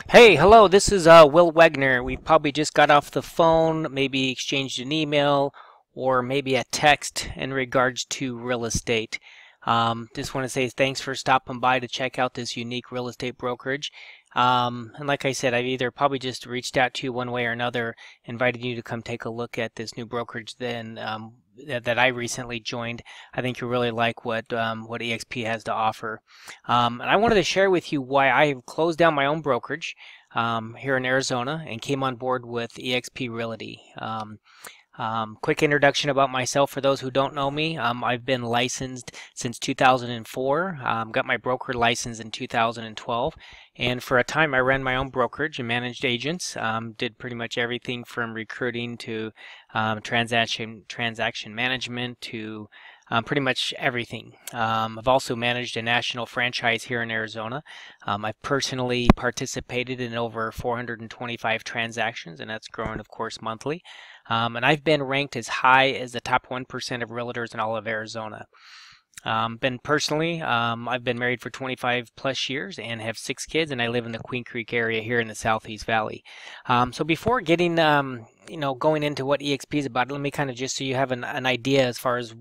Hey, hello, this is Will Wegner. We probably just got off the phone, maybe exchanged an email or maybe a text in regards to real estate. Just want to say thanks for stopping by to check out this unique real estate brokerage. And like I said, I've either probably just reached out to you one way or another, invited you to come take a look at this new brokerage that I recently joined. I think you'll really like what eXp has to offer. And I wanted to share with you why I have closed down my own brokerage here in Arizona and came on board with eXp Realty. Quick introduction about myself for those who don't know me. I've been licensed since 2004. Got my broker license in 2012, and for a time I ran my own brokerage and managed agents. Did pretty much everything from recruiting to transaction management to pretty much everything. I've also managed a national franchise here in Arizona. I've personally participated in over 425 transactions, and that's growing, of course, monthly. And I've been ranked as high as the top 1% of realtors in all of Arizona. I've been married for 25 plus years and have 6 kids, and I live in the Queen Creek area here in the Southeast Valley. So before getting, going into what eXp is about, let me kind of just so you have an idea as far as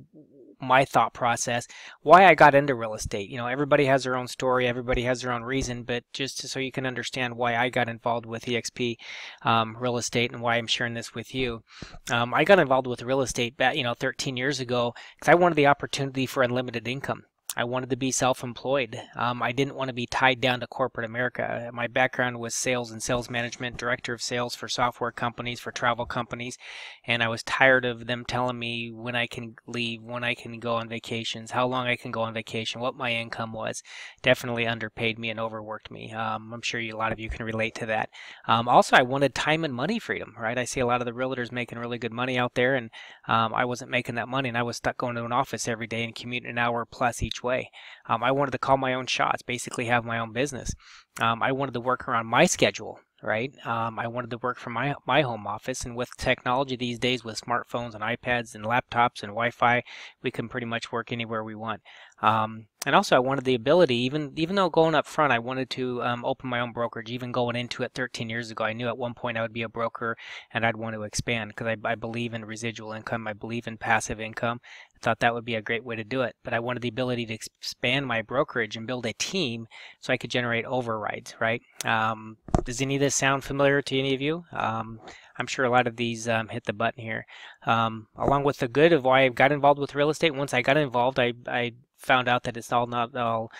my thought process, why I got into real estate. Everybody has their own story, everybody has their own reason, but just so you can understand why I got involved with eXp real estate and why I'm sharing this with you. I got involved with real estate back, 13 years ago because I wanted the opportunity for unlimited income. I wanted to be self-employed. I didn't want to be tied down to corporate America. My background was sales and sales management, director of sales for software companies, for travel companies, and I was tired of them telling me when I can leave, when I can go on vacations, how long I can go on vacation, what my income was. Definitely underpaid me and overworked me. I'm sure a lot of you can relate to that. Also, I wanted time and money freedom, right? I see a lot of the realtors making really good money out there, and I wasn't making that money, and I was stuck going to an office every day and commuting an hour plus each way. I wanted to call my own shots, basically have my own business. I wanted to work around my schedule, right? I wanted to work from my home office, and with technology these days, with smartphones and iPads and laptops and Wi-Fi, we can pretty much work anywhere we want. And also, I wanted the ability, even though going up front, I wanted to open my own brokerage. Even going into it 13 years ago, I knew at one point I would be a broker, and I'd want to expand because I believe in residual income. I believe in passive income. I thought that would be a great way to do it. But I wanted the ability to expand my brokerage and build a team so I could generate overrides, right? Does any of this sound familiar to any of you? I'm sure a lot of these hit the button here. Along with the good of why I got involved with real estate, once I got involved, I found out that it's not all,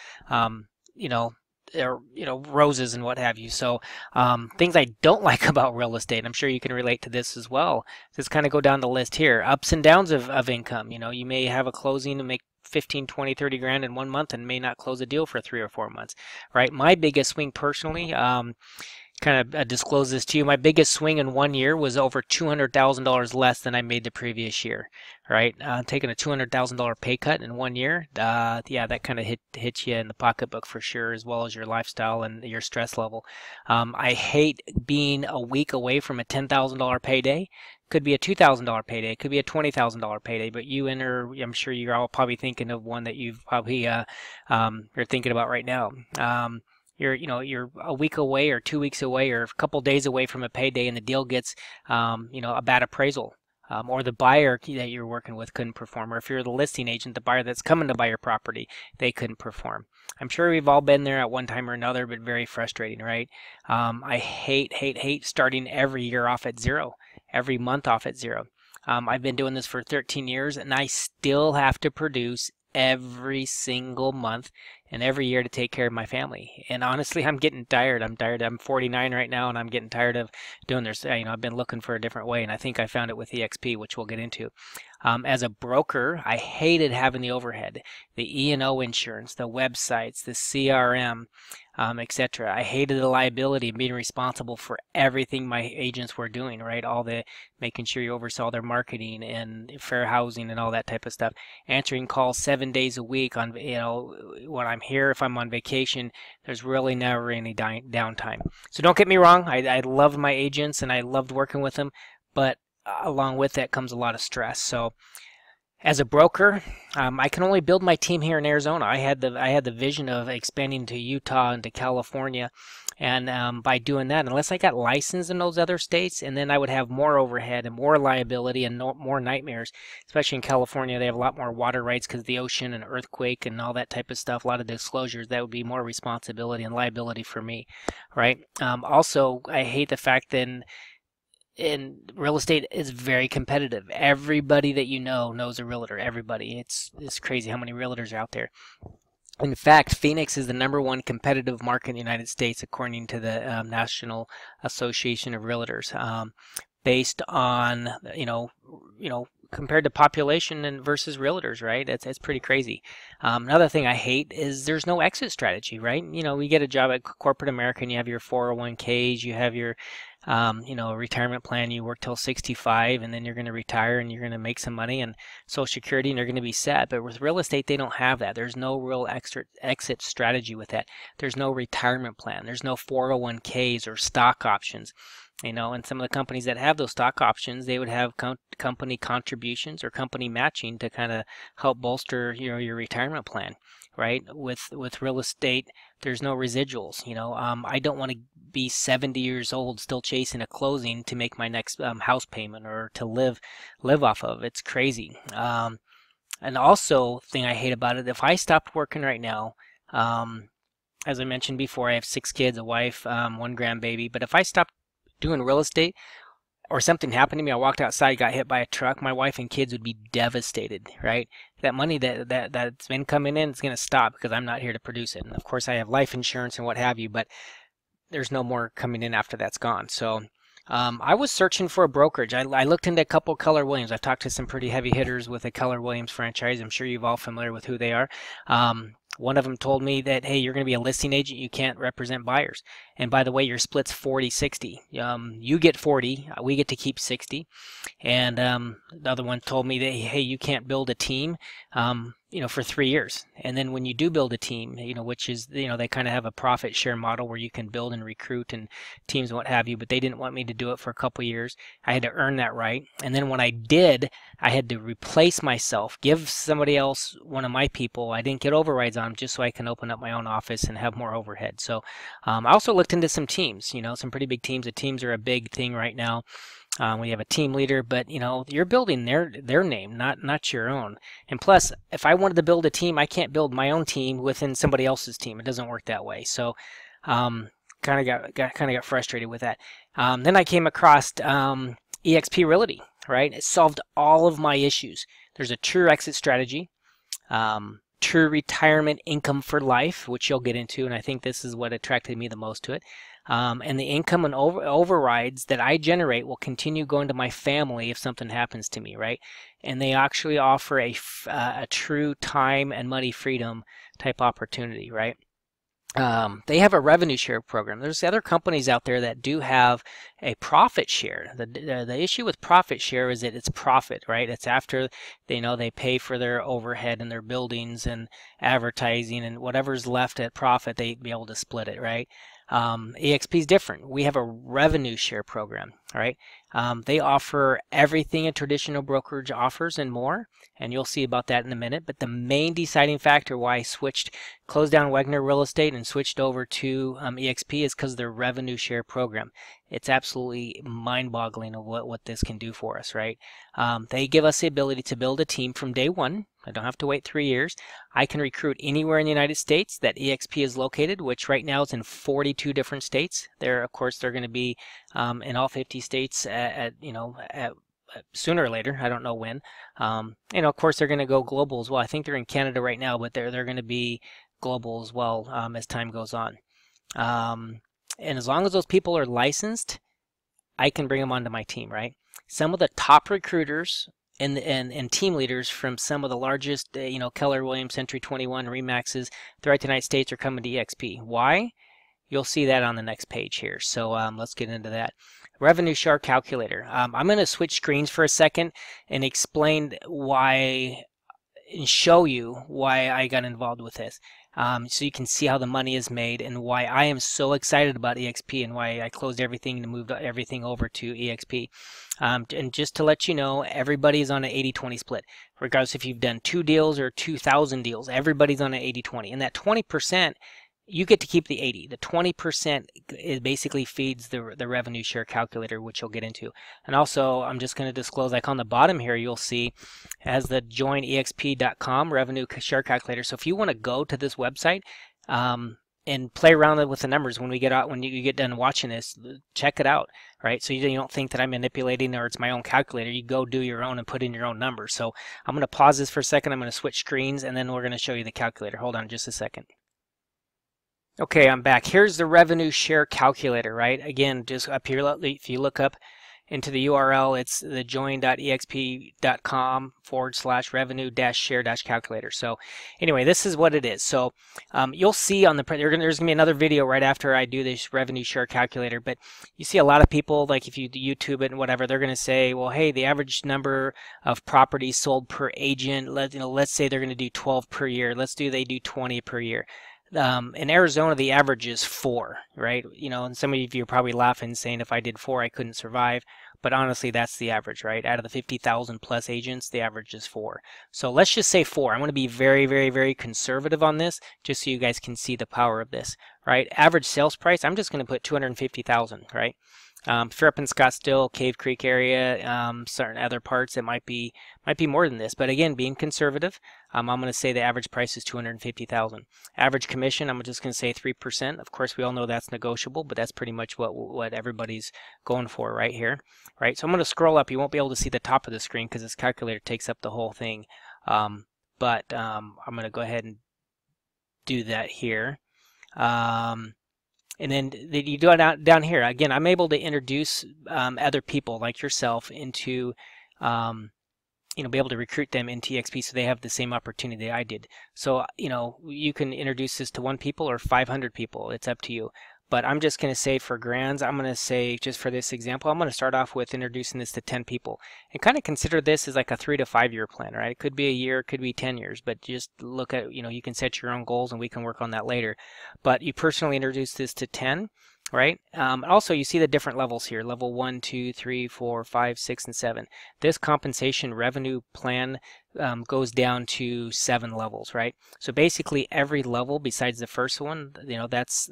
you know, roses and what have you. So things I don't like about real estate, I'm sure you can relate to this as well. Just kind of go down the list here. Ups and downs of income. You may have a closing and make 15, 20, 30 grand in 1 month and may not close a deal for 3 or 4 months, right? My biggest swing personally, kind of disclose this to you. My biggest swing in 1 year was over $200,000 less than I made the previous year, right? Taking a $200,000 pay cut in 1 year, yeah, that kind of hits you in the pocketbook for sure, as well as your lifestyle and your stress level. I hate being a week away from a $10,000 payday. Could be a $2,000 payday, could be a $20,000 payday, but I'm sure you're all probably thinking of one that you've probably you're thinking about right now. You're a week away or 2 weeks away or a couple days away from a payday, and the deal gets a bad appraisal, or the buyer that you're working with couldn't perform, or if you're the listing agent, the buyer that's coming to buy your property, they couldn't perform. I'm sure we've all been there at one time or another, but very frustrating, right? I hate starting every year off at zero, every month off at zero. I've been doing this for 13 years, and I still have to produce every single month and every year to take care of my family. And honestly, I'm getting tired. I'm 49 right now, and I'm getting tired of doing this. I've been looking for a different way, and I think I found it with eXp, which we'll get into. As a broker, I hated having the overhead, the E&O insurance, the websites, the CRM, etc. I hated the liability of being responsible for everything my agents were doing, right? All the making sure you oversaw their marketing and fair housing and all that type of stuff. Answering calls 7 days a week on, when I'm here, if I'm on vacation, there's really never any downtime. So don't get me wrong, I loved my agents and I loved working with them, but along with that comes a lot of stress. So As a broker, I can only build my team here in Arizona. I had the vision of expanding to Utah and to California, and by doing that, unless I got licensed in those other states, and then I would have more overhead and more liability and more nightmares. Especially in California, they have a lot more water rights because of the ocean and earthquake and all that type of stuff. A lot of disclosures. That would be more responsibility and liability for me, right? Also, I hate the fact that in real estate is very competitive. Everybody that you know knows a realtor. Everybody. It's crazy how many realtors are out there. In fact, Phoenix is the #1 competitive market in the United States, according to the National Association of Realtors, based on compared to population and versus realtors, right? It's pretty crazy. Another thing I hate is there's no exit strategy, right? We get a job at corporate America and you have your 401ks, you have your retirement plan. You work till 65 and then you're going to retire and you're going to make some money and Social Security and you're going to be set. But with real estate, they don't have that. There's no real exit strategy with that. There's no retirement plan. There's no 401ks or stock options. And some of the companies that have those stock options, they would have company contributions or company matching to kind of help bolster, your retirement plan, right? With real estate, there's no residuals. I don't want to be 70 years old still chasing a closing to make my next house payment or to live off of. It's crazy. And also, thing I hate about it, if I stopped working right now, as I mentioned before, I have 6 kids, a wife, 1 grandbaby. But if I stopped doing real estate or something happened to me, I walked outside, got hit by a truck, my wife and kids would be devastated, right? That money that's been coming in is going to stop because I'm not here to produce it. And of course, I have life insurance and what have you, but there's no more coming in after that's gone. So I was searching for a brokerage. I looked into a couple of Keller Williams. I've talked to some pretty heavy hitters with a Keller Williams franchise. I'm sure you're all familiar with who they are. One of them told me that, hey, you're going to be a listing agent. You can't represent buyers. And by the way, your split's 40-60. You get 40. We get to keep 60. And the other one told me that, hey, you can't build a team, for 3 years. And then when you do build a team, which is, they kind of have a profit share model where you can build and recruit and teams and what have you. But they didn't want me to do it for a couple years. I had to earn that right. And then when I did, I had to replace myself, give somebody else, one of my people. I didn't get overrides on them just so I can open up my own office and have more overhead. So I also looked into some teams, some pretty big teams. The teams are a big thing right now. We have a team leader, but you're building their name, not your own. And plus, if I wanted to build a team, I can't build my own team within somebody else's team. It doesn't work that way. So kind of got frustrated with that. Then I came across eXp Realty, right? It solved all of my issues. There's a true exit strategy, true retirement income for life, which you'll get into, and I think this is what attracted me the most to it. And the income and overrides that I generate will continue going to my family if something happens to me, right? And they actually offer a true time and money freedom type opportunity, right? They have a revenue share program. There's other companies out there that do have a profit share. The issue with profit share is that it's profit, right? It's after they pay for their overhead and their buildings and advertising and whatever's left at profit, they'd be able to split it, right? eXp is different. We have a revenue share program, right? They offer everything a traditional brokerage offers and more, and you'll see about that in a minute. But the main deciding factor why I closed down Wegner Real Estate and switched over to eXp is because of their revenue share program. It's absolutely mind-boggling of what this can do for us, right? They give us the ability to build a team from day one. I don't have to wait 3 years. I can recruit anywhere in the United States that eXp is located, which right now is in 42 different states. Of course, they're going to be in all 50 states at sooner or later. I don't know when. Of course, they're going to go global as well. I think they're in Canada right now, but they're going to be global as well as time goes on. And as long as those people are licensed, I can bring them onto my team, right? Some of the top recruiters and team leaders from some of the largest, Keller Williams, Century 21, Remaxes throughout the United States are coming to eXp. Why? You'll see that on the next page here. So let's get into that. Revenue share calculator. I'm going to switch screens for a second and explain why and show you why I got involved with this. So you can see how the money is made and why I am so excited about eXp and why I closed everything and moved everything over to eXp. And just to let you know, everybody is on an 80-20 split. regardless if you've done 2 deals or 2,000 deals. Everybody's on an 80-20, and that 20%, you get to keep the 80. The 20% it basically feeds the revenue share calculator, which you'll get into. And also, I'm just going to disclose, like on the bottom here, you'll see as the join exp.com revenue share calculator. So if you want to go to this website and play around with the numbers when you get done watching this, check it out, right? So you don't think that I'm manipulating or it's my own calculator. You go do your own and put in your own numbers. So I'm going to pause this for a second. I'm going to switch screens, and then we're going to show you the calculator. Hold on just a second. Okay, I'm back. Here's the revenue share calculator, right? Again, just up here, if you look up into the URL, it's the join.exp.com/revenue-share-calculator. So anyway, this is what it is. So you'll see on there's going to be another video right after I do this revenue share calculator, but you see a lot of people, like if you YouTube it and whatever, they're going to say, well, hey, the average number of properties sold per agent, let's say they're going to do 12 per year. They do 20 per year. In Arizona, the average is 4, right? And some of you are probably laughing, saying if I did 4, I couldn't survive. But honestly, that's the average, right? Out of the 50,000 plus agents, the average is 4. So let's just say 4. I'm going to be very, very, very conservative on this, just so you guys can see the power of this, right? Average sales price, I'm just going to put 250,000, right? If you're up in Scottsdale, Cave Creek area, certain other parts, it might be more than this. But again, being conservative, I'm going to say the average price is 250,000. Average commission, I'm just going to say 3%. Of course, we all know that's negotiable, but that's pretty much what everybody's going for right here, right? So I'm going to scroll up. You won't be able to see the top of the screen because this calculator takes up the whole thing. But I'm going to go ahead and do that here. And then you do it down here. Again, I'm able to introduce other people like yourself into, be able to recruit them into eXp so they have the same opportunity I did. So, you can introduce this to 1 people or 500 people. It's up to you. But I'm just going to say for grands, I'm going to say, just for this example, I'm going to start off with introducing this to 10 people. And kind of consider this as like a 3 to 5 year plan, right? It could be a year, it could be 10 years, but just look at, you can set your own goals and we can work on that later. But you personally introduce this to 10, right? Also, you see the different levels here, level 1, 2, 3, 4, 5, 6, and 7. This compensation revenue plan goes down to 7 levels, right? So basically every level besides the first one,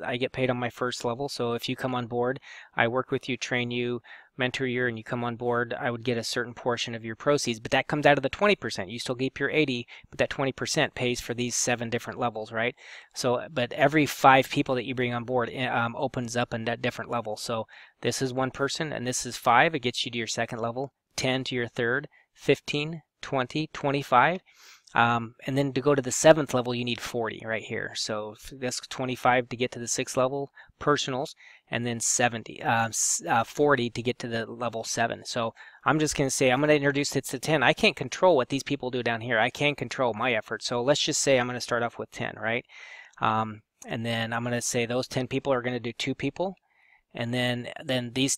I get paid on my first level. So if you come on board, I work with you, train you, mentor you, and you come on board, I would get a certain portion of your proceeds, but that comes out of the 20%. You still keep your 80, but that 20% pays for these 7 different levels, right? So, but every 5 people that you bring on board opens up in that different level. So this is 1 person, and this is 5. It gets you to your second level, 10 to your third, 15, 20, 25. And then to go to the 7th level, you need 40 right here. So that's 25 to get to the 6th level, personals, and then 40 to get to the level 7. So I'm just going to say I'm going to introduce it to 10. I can't control what these people do down here. I can control my effort. So let's just say I'm going to start off with 10, right? And then I'm going to say those 10 people are going to do 2 people. And then these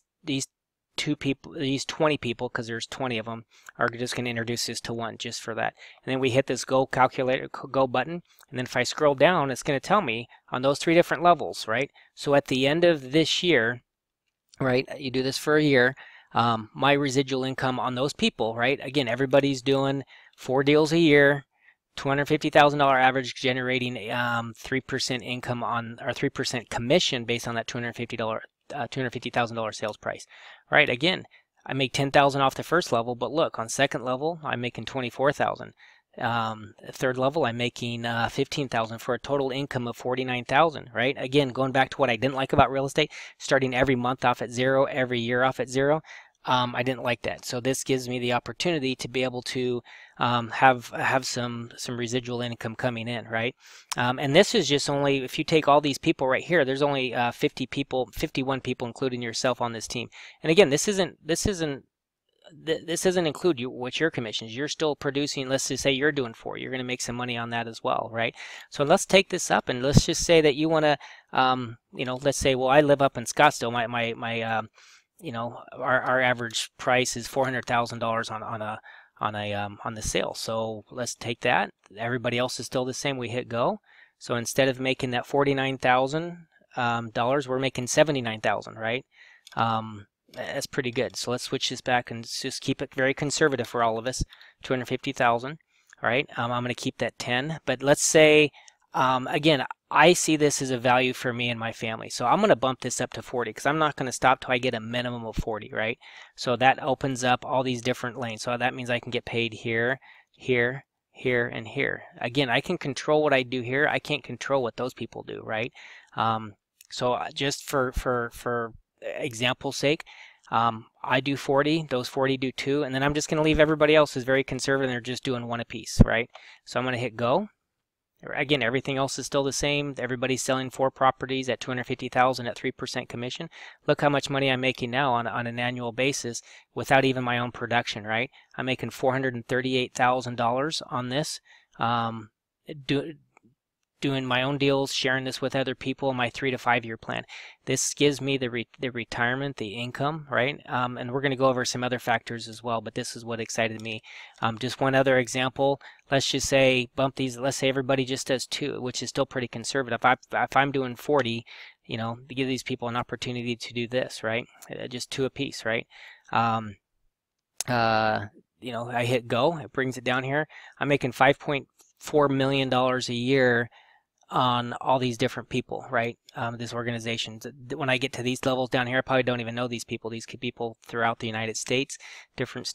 20 people, because there's 20 of them, are just going to introduce this to 1 just for that. And then we hit this go button, and then if I scroll down, it's going to tell me on those 3 different levels, right? So at the end of this year, right, you do this for a year, my residual income on those people, right? Again, everybody's doing 4 deals a year, $250,000 average, generating 3% income on, or 3% commission based on that $250,000 sales price, right? Again, I make $10,000 off the first level, but look, on second level, I'm making $24,000. Third level, I'm making $15,000 for a total income of $49,000, right? Again, going back to what I didn't like about real estate, starting every month off at 0, every year off at 0. I didn't like that. So this gives me the opportunity to be able to have some residual income coming in, right? And this is just only, if you take all these people right here, there's only 51 people, including yourself, on this team. And again, this doesn't include what your commissions. You're still producing. Let's just say you're doing 4. You're going to make some money on that as well, right? So let's take this up, and let's just say that you want to, let's say, well, I live up in Scottsdale. Our average price is $400,000 on the sale. So let's take that. Everybody else is still the same. We hit go. So instead of making that $49,000, we're making $79,000, right? That's pretty good. So let's switch this back and just keep it very conservative for all of us. 250,000. All right. I'm going to keep that 10. But let's say, again, I see this as a value for me and my family. So I'm going to bump this up to 40 because I'm not going to stop till I get a minimum of 40, right? So that opens up all these different lanes. So that means I can get paid here, here, here, and here. Again, I can control what I do here. I can't control what those people do, right? So just for example's sake, I do 40, those 40 do 2, and then I'm just going to leave everybody else as very conservative and they're just doing 1 apiece, right? So I'm going to hit go. Again, everything else is still the same. Everybody's selling 4 properties at 250,000 at 3% commission. Look how much money I'm making now on an annual basis without even my own production, right? I'm making $438,000 on this. Doing my own deals, sharing this with other people, my 3 to 5 year plan. This gives me the retirement, the income, right? And we're going to go over some other factors as well, but this is what excited me. Just one other example, let's just say bump these, let's say everybody just does 2, which is still pretty conservative. If I'm doing 40, you know, to give these people an opportunity to do this, right? Just 2 apiece, right? You know, I hit go, it brings it down here. I'm making $5.4 million a year on all these different people, right? These organizations. When I get to these levels down here, I probably don't even know these people. These people throughout the United States, different,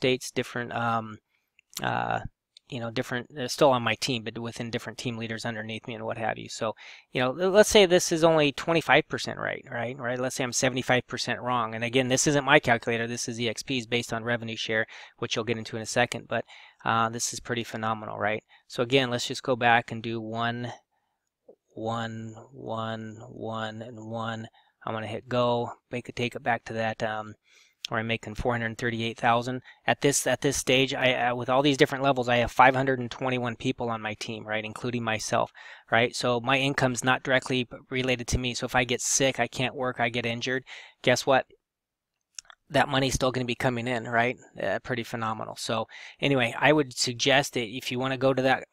you know, different. They're still on my team, but within different team leaders underneath me and what have you. So, you know, let's say this is only 25% right? Let's say I'm 75% wrong. And again, this isn't my calculator. This is eXp's based on revenue share, which you'll get into in a second. But this is pretty phenomenal, right? So again, let's just go back and do 1, 1, 1, 1, and 1. I'm going to hit go. Take it back to that where I'm making 438,000. At this stage, I with all these different levels, I have 521 people on my team, right, including myself, right? So my income's not directly related to me. So if I get sick, I can't work, I get injured, guess what? That money's still going to be coming in, right? Pretty phenomenal. So anyway, I would suggest that if you want to go to that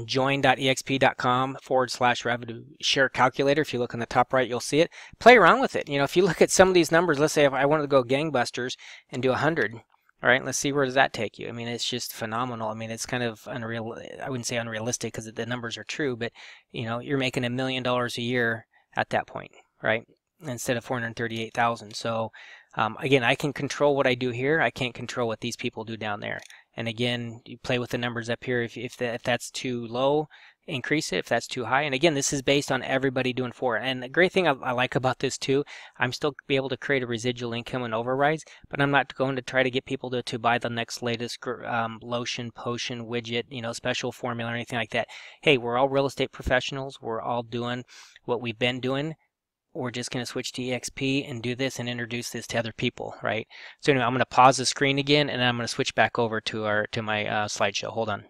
join.exp.com/revenue share calculator, if you look on the top right, you'll see it. Play around with it. You know, if you look at some of these numbers, let's say if I wanted to go gangbusters and do 100, all right, let's see where does that take you. I mean, it's just phenomenal. I mean, it's kind of unreal. I wouldn't say unrealistic because the numbers are true, but you know, you're making $1 million a year at that point, right? Instead of 438,000. So again, I can control what I do here. I can't control what these people do down there. And again, you play with the numbers up here. If that's too low, increase it. If that's too high, and again, this is based on everybody doing 4. And the great thing I like about this too, I'm still be able to create a residual income and overrides, but I'm not going to try to get people to buy the next latest lotion, potion, widget, you know, special formula or anything like that. Hey, we're all real estate professionals. We're all doing what we've been doing. We're just going to switch to eXp and do this and introduce this to other people, right? So anyway, I'm going to pause the screen again, and I'm going to switch back over to my slideshow. Hold on.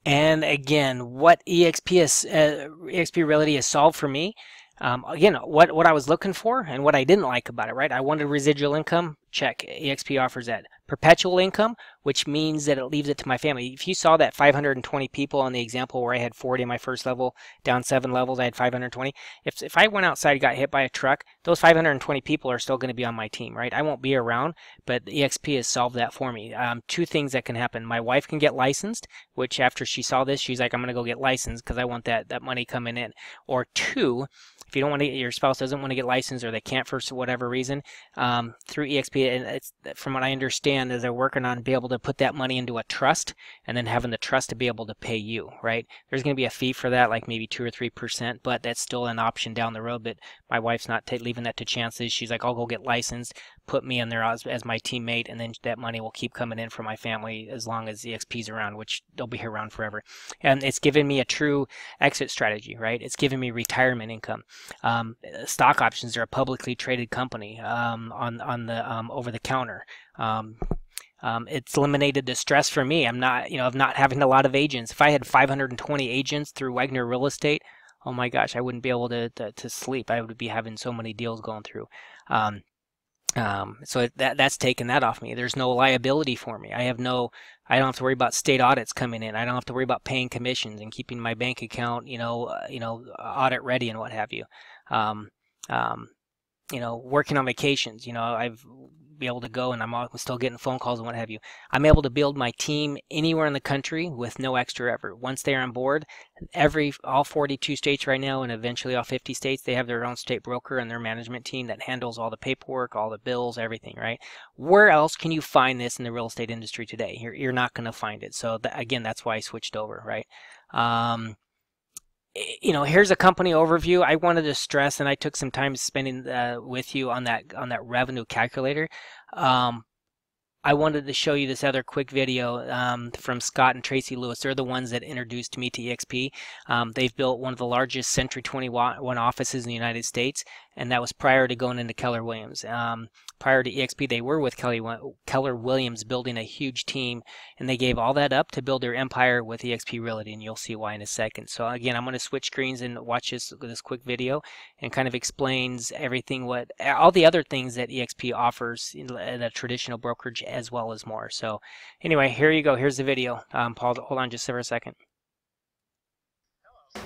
And again, what eXp Realty has solved for me, again, what I was looking for and what I didn't like about it, right? I wanted residual income. Check. eXp offers that. Perpetual income, which means that it leaves it to my family. If you saw that 520 people on the example where I had 40 in my first level, down 7 levels, I had 520. If I went outside and got hit by a truck, those 520 people are still going to be on my team, right? I won't be around, but eXp has solved that for me. 2 things that can happen. My wife can get licensed, which after she saw this, she's like, I'm going to go get licensed because I want that money coming in. Or 2, if you don't want to, your spouse doesn't want to get licensed or they can't for whatever reason, through eXp, and it's, from what I understand, is they're working on be able to put that money into a trust and then having the trust to be able to pay you, right? There's going to be a fee for that, like maybe 2 or 3%, but that's still an option down the road. But my wife's not leaving that to chances. She's like, I'll go get licensed, put me in there as my teammate, and then that money will keep coming in for my family as long as eXp's around, which they'll be around forever. And it's given me a true exit strategy, right? It's given me retirement income. Stock options are a publicly traded company on the over the counter. It's eliminated the stress for me. I'm not, of not having a lot of agents. If I had 520 agents through Wegner Real Estate, oh my gosh, I wouldn't be able to sleep. I would be having so many deals going through. So that's taken that off me. There's no liability for me. I don't have to worry about state audits coming in. I don't have to worry about paying commissions and keeping my bank account, audit ready and what have you. working on vacations. I've be able to go, and I'm still getting phone calls and what have you. I'm able to build my team anywhere in the country with no extra effort. Once they're on board, all 42 states right now, and eventually all 50 states, they have their own state broker and their management team that handles all the paperwork, all the bills, everything, right? Where else can you find this in the real estate industry today? You're not going to find it. So again, that's why I switched over, right? Here's a company overview. I wanted to stress, and I took some time spending with you on that revenue calculator. I wanted to show you this other quick video from Scott and Tracy Lewis. They're the ones that introduced me to eXp. They've built one of the largest Century 21 offices in the United States, and that was prior to going into Keller Williams. Prior to eXp, they were with Keller Williams building a huge team, and they gave all that up to build their empire with eXp Realty, and you'll see why in a second. So again, I'm going to switch screens and watch this quick video, and kind of explains everything, all the other things that eXp offers in a traditional brokerage, as well as more. So anyway, here you go. Here's the video. Paul, hold on just for a second.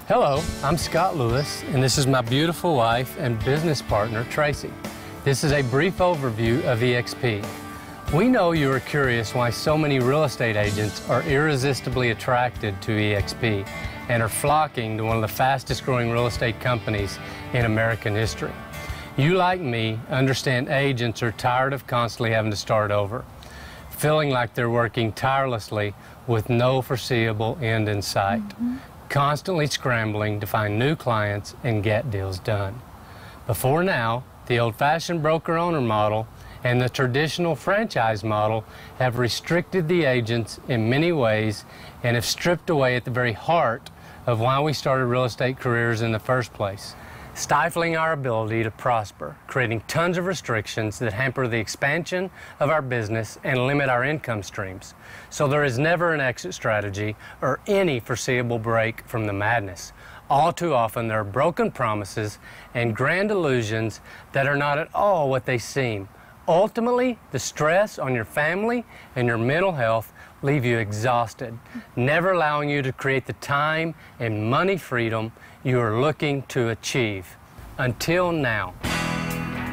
Hello, I'm Scott Lewis, and this is my beautiful wife and business partner, Tracy. This is a brief overview of eXp. We know you are curious why so many real estate agents are irresistibly attracted to eXp and are flocking to one of the fastest growing real estate companies in American history. You, like me, understand agents are tired of constantly having to start over, feeling like they're working tirelessly with no foreseeable end in sight, constantly scrambling to find new clients and get deals done. Before now, the old-fashioned broker-owner model and the traditional franchise model have restricted the agents in many ways and have stripped away at the very heart of why we started real estate careers in the first place, stifling our ability to prosper, creating tons of restrictions that hamper the expansion of our business and limit our income streams. So there is never an exit strategy or any foreseeable break from the madness. All too often there are broken promises and grand illusions that are not at all what they seem. Ultimately, the stress on your family and your mental health leave you exhausted, never allowing you to create the time and money freedom you are looking to achieve. Until now.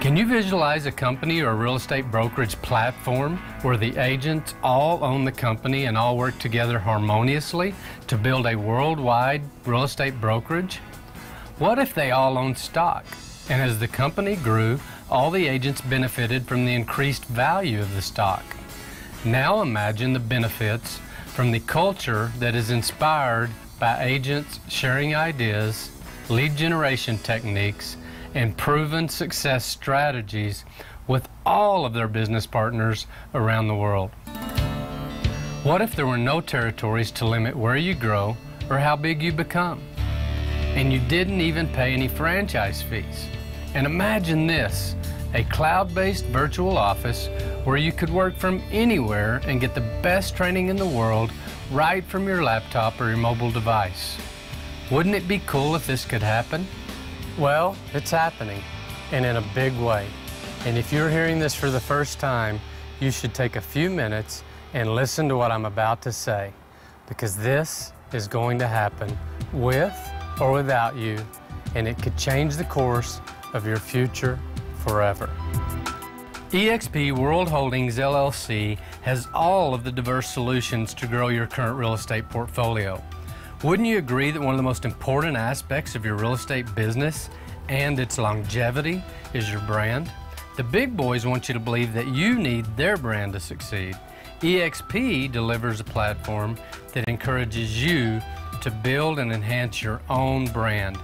Can you visualize a company or a real estate brokerage platform where the agents all own the company and all work together harmoniously to build a worldwide real estate brokerage? What if they all owned stock, and as the company grew, all the agents benefited from the increased value of the stock? Now imagine the benefits from the culture that is inspired by agents sharing ideas, lead generation techniques, and proven success strategies with all of their business partners around the world. What if there were no territories to limit where you grow or how big you become? And you didn't even pay any franchise fees. And imagine this, a cloud-based virtual office where you could work from anywhere and get the best training in the world right from your laptop or your mobile device. Wouldn't it be cool if this could happen? Well, it's happening, and in a big way. And if you're hearing this for the first time, you should take a few minutes and listen to what I'm about to say, because this is going to happen with or without you, and it could change the course of your future forever. eXp World Holdings LLC has all of the diverse solutions to grow your current real estate portfolio. Wouldn't you agree that one of the most important aspects of your real estate business and its longevity is your brand? The big boys want you to believe that you need their brand to succeed. eXp delivers a platform that encourages you to build and enhance your own brand.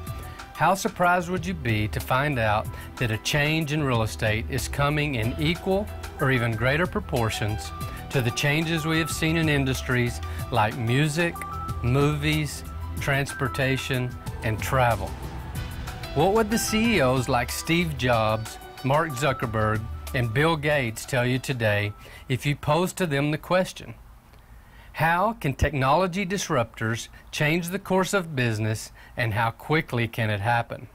How surprised would you be to find out that a change in real estate is coming in equal or even greater proportions to the changes we have seen in industries like music, movies, transportation, and travel? What would the CEOs like Steve Jobs, Mark Zuckerberg, and Bill Gates tell you today if you posed to them the question, how can technology disruptors change the course of business, and how quickly can it happen?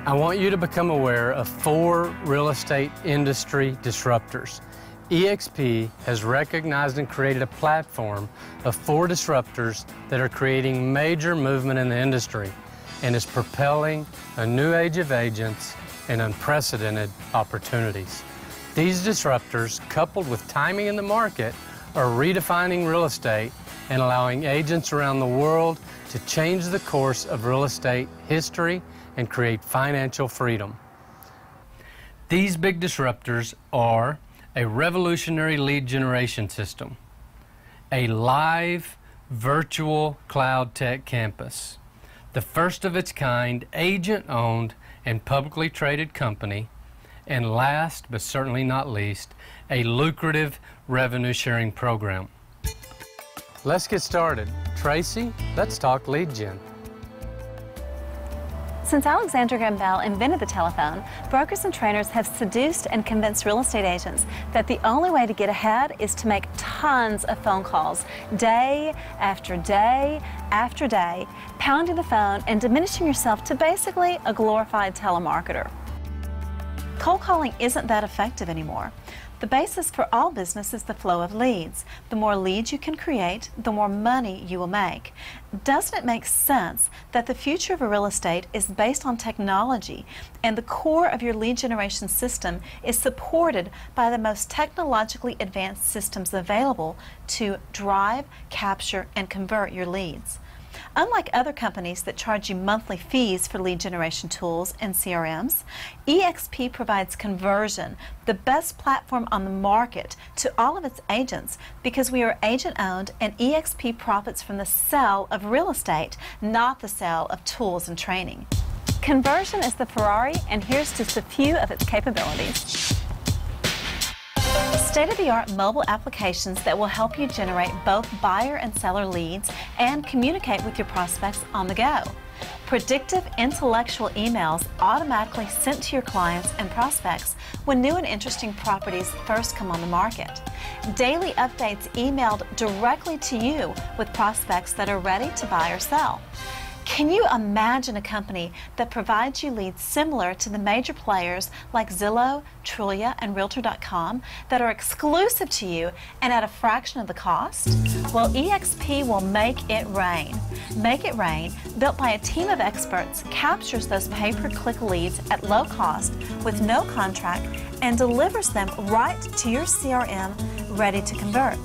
I want you to become aware of 4 real estate industry disruptors. eXp has recognized and created a platform of 4 disruptors that are creating major movement in the industry and is propelling a new age of agents and unprecedented opportunities. These disruptors, coupled with timing in the market, are redefining real estate and allowing agents around the world to change the course of real estate history and create financial freedom. These big disruptors are a revolutionary lead generation system, a live virtual cloud tech campus, the first of its kind agent-owned and publicly traded company, and last but certainly not least, a lucrative revenue sharing program. Let's get started. Tracy, let's talk lead gen. Since Alexander Graham Bell invented the telephone, brokers and trainers have seduced and convinced real estate agents that the only way to get ahead is to make tons of phone calls, day after day after day, pounding the phone and diminishing yourself to basically a glorified telemarketer. Cold calling isn't that effective anymore. The basis for all business is the flow of leads. The more leads you can create, the more money you will make. Doesn't it make sense that the future of real estate is based on technology and the core of your lead generation system is supported by the most technologically advanced systems available to drive, capture, and convert your leads? Unlike other companies that charge you monthly fees for lead generation tools and CRMs, eXp provides conversion, the best platform on the market, to all of its agents because we are agent-owned and eXp profits from the sale of real estate, not the sale of tools and training. Conversion is the Ferrari, and here's just a few of its capabilities. State-of-the-art mobile applications that will help you generate both buyer and seller leads and communicate with your prospects on the go. Predictive intellectual emails automatically sent to your clients and prospects when new and interesting properties first come on the market. Daily updates emailed directly to you with prospects that are ready to buy or sell. Can you imagine a company that provides you leads similar to the major players like Zillow, Trulia, and Realtor.com that are exclusive to you and at a fraction of the cost? Well, eXp will make it rain. Make It Rain, built by a team of experts, captures those pay-per-click leads at low cost with no contract and delivers them right to your CRM ready to convert.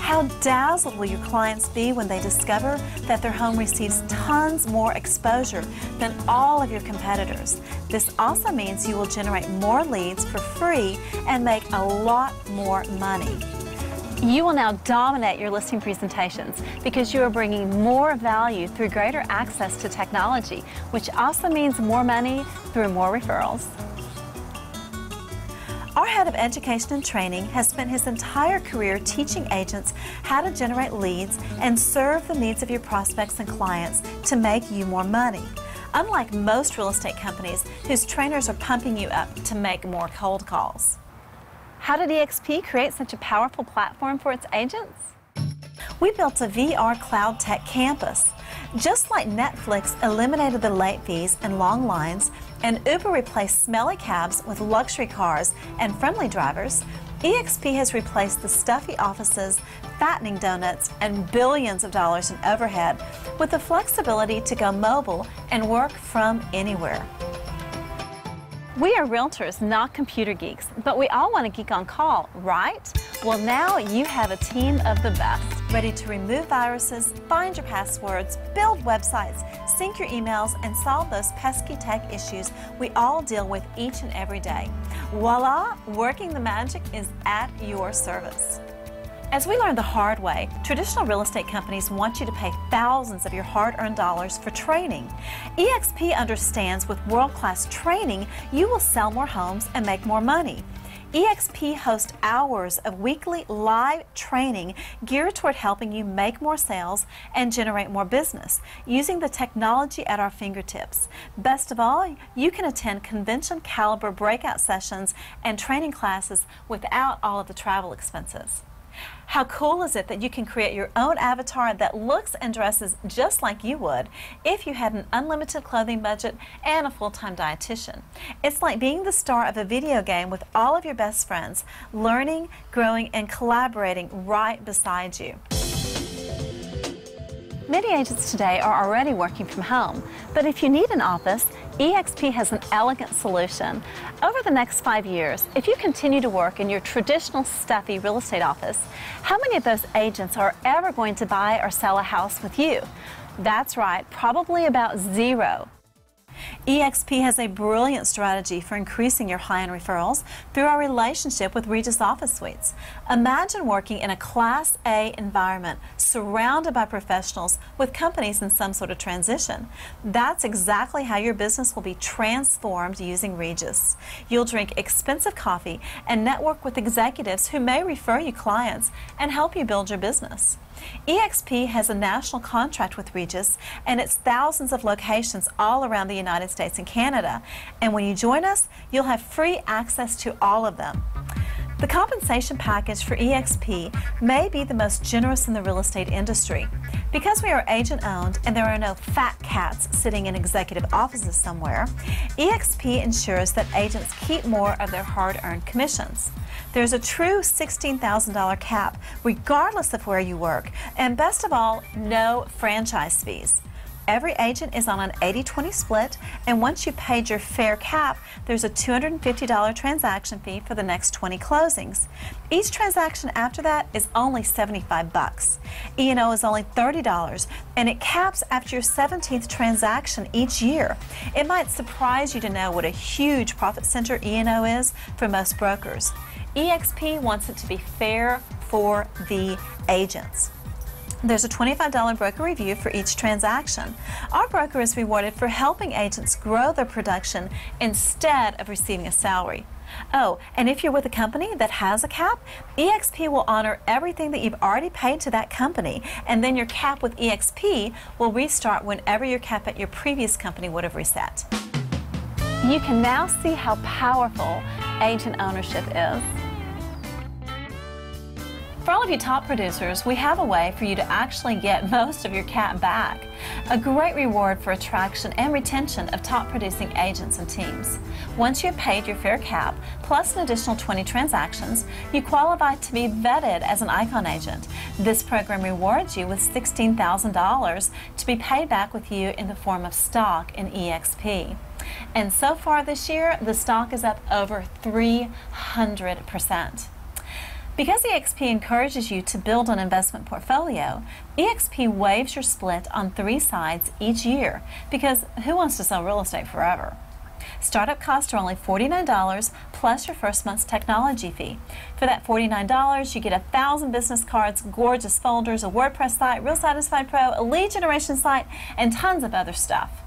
How dazzled will your clients be when they discover that their home receives tons more exposure than all of your competitors? This also means you will generate more leads for free and make a lot more money. You will now dominate your listing presentations because you are bringing more value through greater access to technology, which also means more money through more referrals. Our head of education and training has spent his entire career teaching agents how to generate leads and serve the needs of your prospects and clients to make you more money. Unlike most real estate companies whose trainers are pumping you up to make more cold calls. How did eXp create such a powerful platform for its agents? We built a VR cloud tech campus. Just like Netflix eliminated the late fees and long lines, and Uber replaced smelly cabs with luxury cars and friendly drivers, eXp has replaced the stuffy offices, fattening donuts, and billions of dollars in overhead with the flexibility to go mobile and work from anywhere. We are realtors, not computer geeks, but we all want to geek on call, right? Well, now you have a team of the best, ready to remove viruses, find your passwords, build websites, sync your emails, and solve those pesky tech issues we all deal with each and every day. Voila, working the magic is at your service. As we learned the hard way, traditional real estate companies want you to pay thousands of your hard-earned dollars for training. eXp understands with world-class training, you will sell more homes and make more money. eXp hosts hours of weekly live training geared toward helping you make more sales and generate more business using the technology at our fingertips. Best of all, you can attend convention caliber breakout sessions and training classes without all of the travel expenses. How cool is it that you can create your own avatar that looks and dresses just like you would if you had an unlimited clothing budget and a full-time dietitian? It's like being the star of a video game with all of your best friends, learning, growing, and collaborating right beside you. Many agents today are already working from home, but if you need an office, eXp has an elegant solution. Over the next 5 years, if you continue to work in your traditional stuffy real estate office, how many of those agents are ever going to buy or sell a house with you? That's right, probably about zero. eXp has a brilliant strategy for increasing your high-end referrals through our relationship with Regis Office Suites. Imagine working in a Class A environment surrounded by professionals with companies in some sort of transition. That's exactly how your business will be transformed using Regis. You'll drink expensive coffee and network with executives who may refer you clients and help you build your business. eXp has a national contract with Regis, and it's thousands of locations all around the United States and Canada. And when you join us, you'll have free access to all of them. The compensation package for eXp may be the most generous in the real estate industry. Because we are agent-owned and there are no fat cats sitting in executive offices somewhere, eXp ensures that agents keep more of their hard-earned commissions. There's a true $16,000 cap, regardless of where you work, and best of all, no franchise fees. Every agent is on an 80-20 split, and once you've paid your fair cap, there's a $250 transaction fee for the next 20 closings. Each transaction after that is only $75. E&O is only $30, and it caps after your 17th transaction each year. It might surprise you to know what a huge profit center E&O is for most brokers. eXp wants it to be fair for the agents. There's a $25 broker review for each transaction. Our broker is rewarded for helping agents grow their production instead of receiving a salary. Oh, and if you're with a company that has a cap, eXp will honor everything that you've already paid to that company, and then your cap with eXp will restart whenever your cap at your previous company would have reset. You can now see how powerful agent ownership is. For all of you top producers, we have a way for you to actually get most of your cap back. A great reward for attraction and retention of top producing agents and teams. Once you have paid your fair cap, plus an additional 20 transactions, you qualify to be vetted as an Icon agent. This program rewards you with $16,000 to be paid back with you in the form of stock in eXp. And so far this year, the stock is up over 300%. Because eXp encourages you to build an investment portfolio, eXp waives your split on 3 sides each year, because who wants to sell real estate forever? Startup costs are only $49 plus your first month's technology fee. For that $49, you get 1,000 business cards, gorgeous folders, a WordPress site, Real Satisfied Pro, a lead generation site, and tons of other stuff.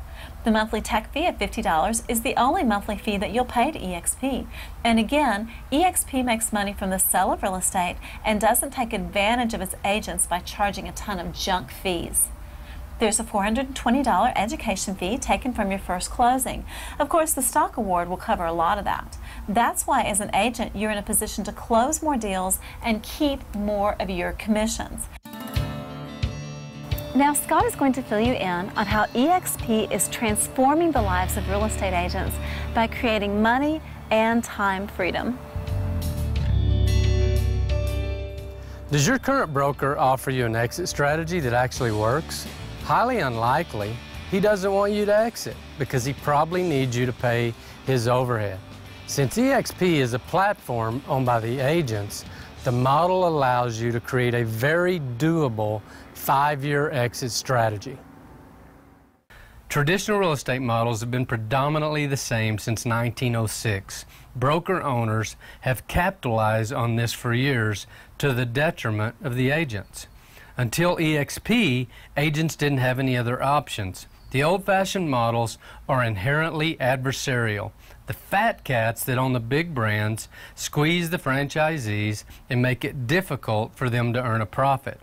The monthly tech fee of $50 is the only monthly fee that you'll pay to eXp. And again, eXp makes money from the sale of real estate and doesn't take advantage of its agents by charging a ton of junk fees. There's a $420 education fee taken from your first closing. Of course, the stock award will cover a lot of that. That's why, as an agent, you're in a position to close more deals and keep more of your commissions. Now, Scott is going to fill you in on how eXp is transforming the lives of real estate agents by creating money and time freedom. Does your current broker offer you an exit strategy that actually works? Highly unlikely. He doesn't want you to exit because he probably needs you to pay his overhead. Since eXp is a platform owned by the agents, the model allows you to create a very doable 5-year exit strategy. Traditional real estate models have been predominantly the same since 1906. Broker owners have capitalized on this for years to the detriment of the agents. Until eXp, agents didn't have any other options. The old-fashioned models are inherently adversarial. The fat cats that own the big brands squeeze the franchisees and make it difficult for them to earn a profit.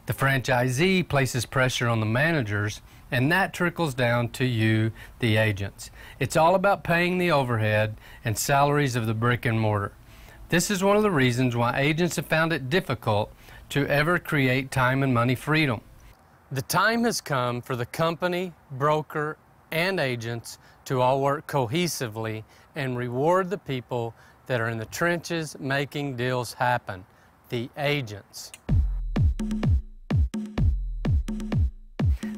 The franchisee places pressure on the managers, and that trickles down to you, the agents. It's all about paying the overhead and salaries of the brick and mortar. This is one of the reasons why agents have found it difficult to ever create time and money freedom. The time has come for the company, broker, and agents to all work cohesively and reward the people that are in the trenches making deals happen, the agents.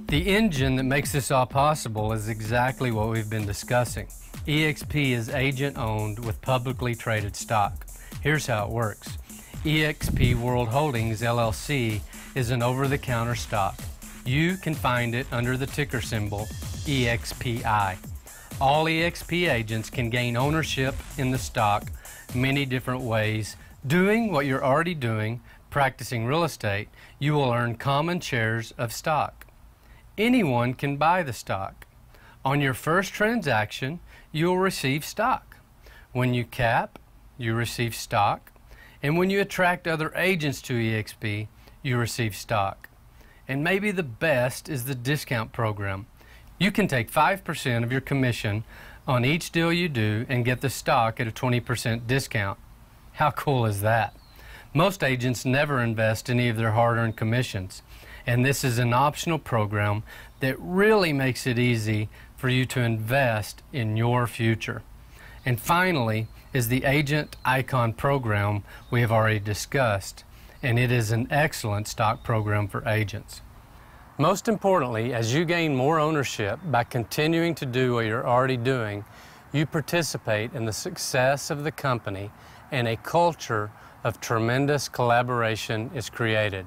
The engine that makes this all possible is exactly what we've been discussing. eXp is agent-owned with publicly traded stock. Here's how it works. eXp World Holdings, LLC is an over-the-counter stock. You can find it under the ticker symbol EXPI. All eXp agents can gain ownership in the stock many different ways. Doing what you're already doing, practicing real estate, you will earn common shares of stock. Anyone can buy the stock. On your first transaction, you'll receive stock. When you cap, you receive stock. And when you attract other agents to eXp, you receive stock. And maybe the best is the discount program. You can take 5% of your commission on each deal you do and get the stock at a 20% discount. How cool is that? Most agents never invest any of their hard-earned commissions, and this is an optional program that really makes it easy for you to invest in your future. And finally is the Agent Icon program we have already discussed, and it is an excellent stock program for agents. Most importantly, as you gain more ownership by continuing to do what you're already doing, you participate in the success of the company, and a culture of tremendous collaboration is created.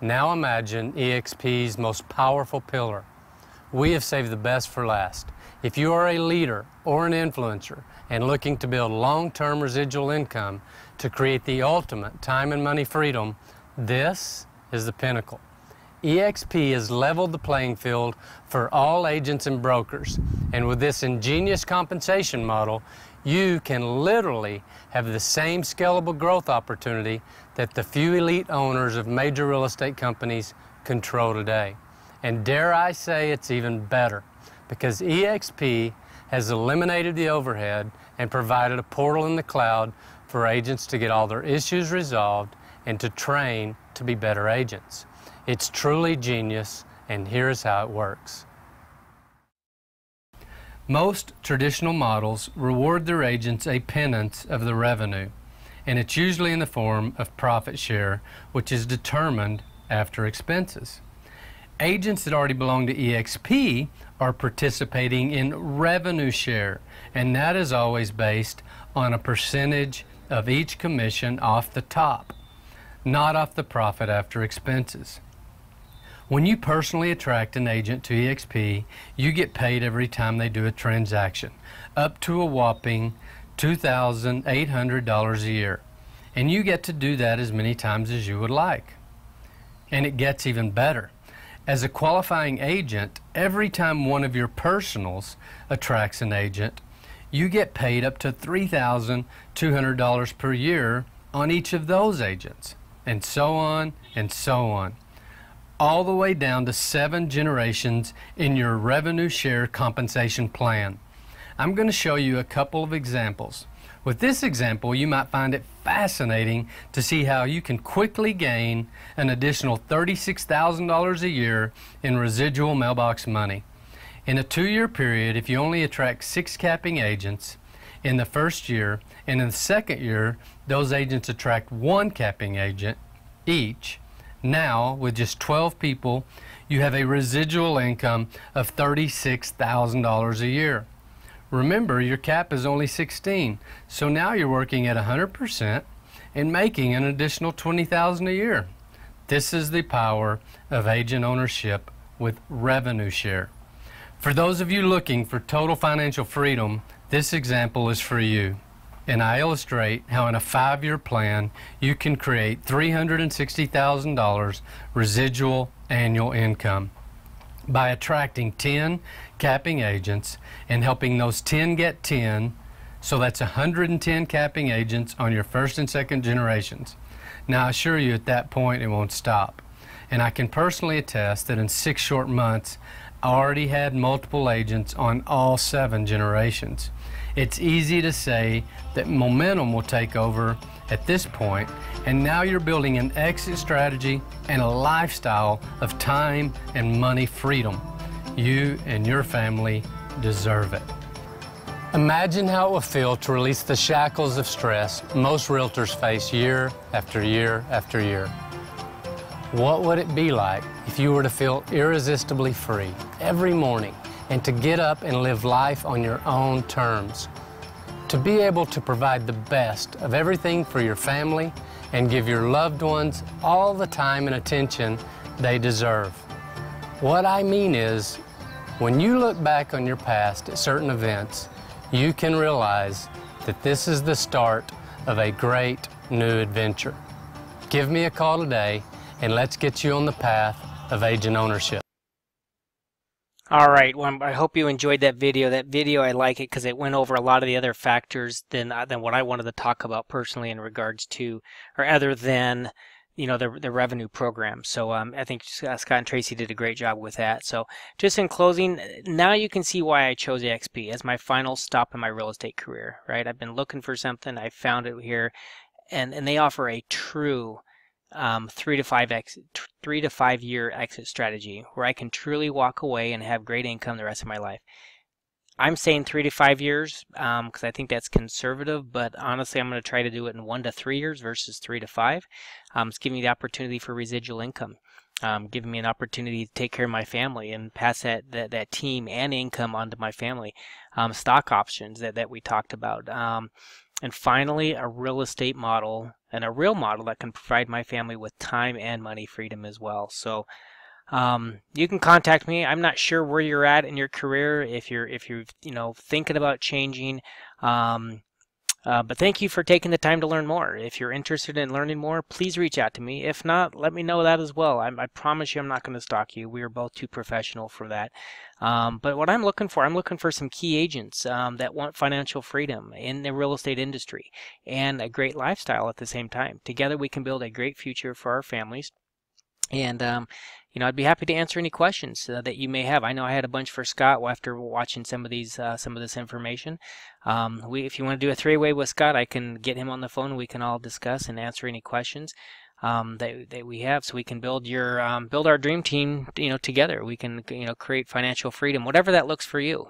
Now imagine eXp's most powerful pillar. We have saved the best for last. If you are a leader or an influencer and looking to build long-term residual income to create the ultimate time and money freedom, this is the pinnacle. eXp has leveled the playing field for all agents and brokers, and with this ingenious compensation model, you can literally have the same scalable growth opportunity that the few elite owners of major real estate companies control today. And dare I say it's even better, because eXp has eliminated the overhead and provided a portal in the cloud for agents to get all their issues resolved and to train to be better agents. It's truly genius, and here's how it works. Most traditional models reward their agents a pittance of the revenue, and it's usually in the form of profit share, which is determined after expenses. Agents that already belong to eXp are participating in revenue share, and that is always based on a percentage of each commission off the top, not off the profit after expenses. When you personally attract an agent to eXp, you get paid every time they do a transaction, up to a whopping $2,800 a year. And you get to do that as many times as you would like. And it gets even better. As a qualifying agent, every time one of your personals attracts an agent, you get paid up to $3,200 per year on each of those agents, and so on and so on, all the way down to 7 generations in your revenue share compensation plan. I'm going to show you a couple of examples. With this example, you might find it fascinating to see how you can quickly gain an additional $36,000 a year in residual mailbox money. In a 2-year period, if you only attract 6 capping agents in the first year, and in the second year, those agents attract 1 capping agent each, now, with just 12 people, you have a residual income of $36,000 a year. Remember, your cap is only 16, so now you're working at 100% and making an additional $20,000 a year. This is the power of agent ownership with revenue share. For those of you looking for total financial freedom, this example is for you. And I illustrate how in a 5-year plan you can create $360,000 residual annual income by attracting 10 capping agents and helping those 10 get 10, so that's 110 capping agents on your first and second generations. Now I assure you at that point it won't stop. And I can personally attest that in 6 short months I already had multiple agents on all 7 generations. It's easy to say that momentum will take over at this point, and now you're building an exit strategy and a lifestyle of time and money freedom. You and your family deserve it. Imagine how it will feel to release the shackles of stress most realtors face year after year after year. What would it be like if you were to feel irresistibly free every morning and to get up and live life on your own terms? To be able to provide the best of everything for your family and give your loved ones all the time and attention they deserve. What I mean is, when you look back on your past at certain events, you can realize that this is the start of a great new adventure. Give me a call today and let's get you on the path of agent ownership. All right, well, I hope you enjoyed that video. That video, I like it because it went over a lot of the other factors than what I wanted to talk about personally in regards to, or other than, you know, the revenue program. So I think Scott and Tracy did a great job with that. So just in closing, now you can see why I chose eXp as my final stop in my real estate career, right? I've been looking for something. I found it here, and they offer a true 3 to 5 year exit strategy where I can truly walk away and have great income the rest of my life. I'm saying 3 to 5 years because I think that's conservative, but honestly, I'm going to try to do it in 1 to 3 years versus 3 to 5. It's giving me the opportunity for residual income, giving me an opportunity to take care of my family and pass that team and income onto my family. Stock options that we talked about. And finally, a real estate model and a real model that can provide my family with time and money freedom as well. So you can contact me. I'm not sure where you're at in your career, if you're thinking about changing. But thank you for taking the time to learn more. If you're interested in learning more, please reach out to me. If not, let me know that as well. I promise you I'm not going to stalk you. We are both too professional for that. But what I'm looking for some key agents that want financial freedom in the real estate industry and a great lifestyle at the same time. Together we can build a great future for our families. And I'd be happy to answer any questions that you may have. I know I had a bunch for Scott after watching some of this information. If you want to do a three-way with Scott, I can get him on the phone. We can all discuss and answer any questions that we have, so we can build our dream team. Together we can create financial freedom, whatever that looks for you.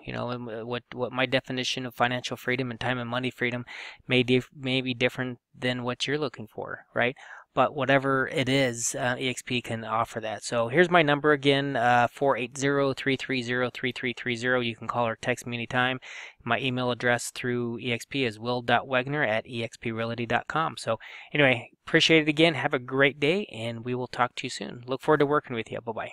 What my definition of financial freedom and time and money freedom may be different than what you're looking for, right? But whatever it is, eXp can offer that. So here's my number again, 480-330-3330. You can call or text me anytime. My email address through eXp is will.wegner@exprealty.com. So anyway, appreciate it again. Have a great day, and we will talk to you soon. Look forward to working with you. Bye-bye.